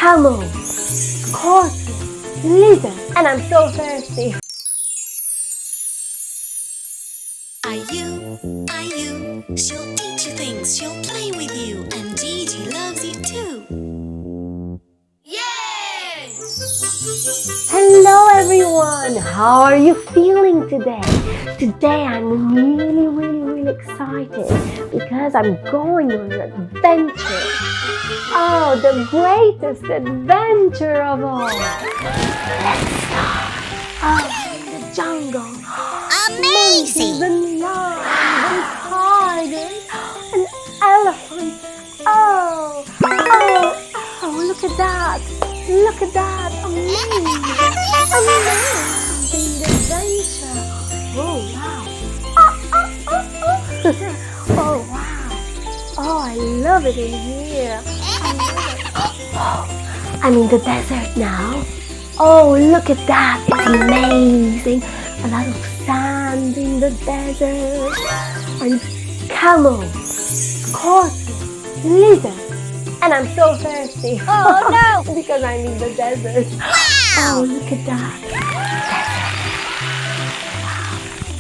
camel, scorpion, lizard, and I'm so thirsty. Ayu, she'll teach you things, she'll play with you, and Gigi loves you too. Yay! Hello everyone, how are you feeling today? Today I'm really excited because I'm going on an adventure. Oh, the greatest adventure of all. Let's start. Oh, in the jungle. Amazing! Monkeys and lions and tigers and elephants. Oh, look at that. Look at that. Amazing adventure. Oh, wow. Oh, wow. Oh, I love it in here. I love it. Oh, I'm in the desert now. Oh, look at that. It's amazing. A lot of sand in the desert. And camels, scorpions, lizards. And I'm so thirsty. Oh no! Because I'm in the desert. Wow! Oh, look at that.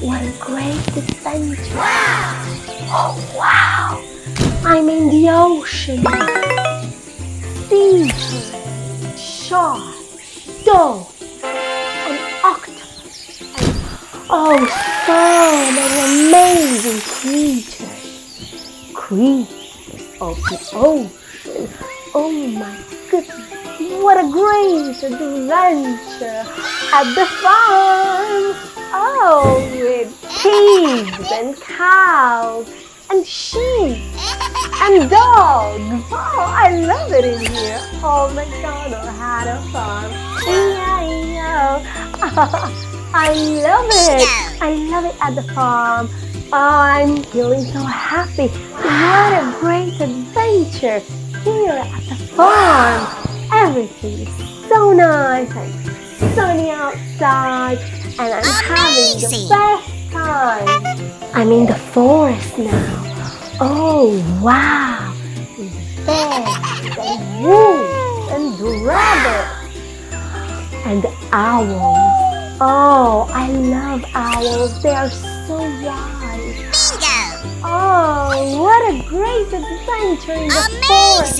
Wow. What a great adventure. Wow! Oh, wow. I'm in the ocean. Sea turtles, sharks, dolphins, and octopus. And so many amazing creatures of the ocean. Oh my goodness, what a great adventure at the farm. Oh, with pigs and cows and sheep and dogs. Oh, I love it in here. Oh, MacDonald had a farm. E-I-E-O. I love it. I love it at the farm. Oh, I'm feeling so happy. What a great adventure here at the farm. Everything is so nice and sunny outside, and I'm having the best time. I'm in the forest now. Oh, wow. With bears and wolves and rabbits and owls. Oh, I love owls. They are so wise. Oh, what a great adventure in the forest.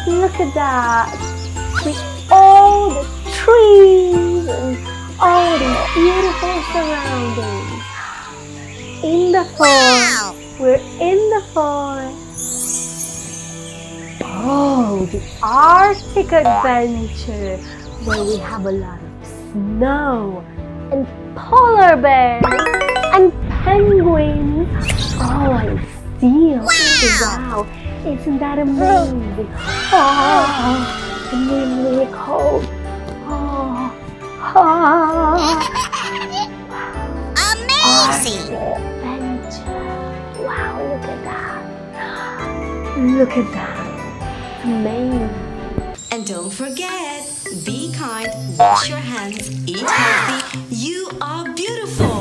Look at that. With all the trees and all these beautiful surroundings. In the forest. Wow. We're in the forest. Oh, the Arctic adventure where we have a lot of snow and polar bears and penguins. Oh, and seals. Wow. Isn't that amazing? Oh, and really cold. Oh. Amazing! Adventure. Wow, look at that. Look at that. Amazing. And don't forget, be kind, wash your hands, eat healthy. You are beautiful.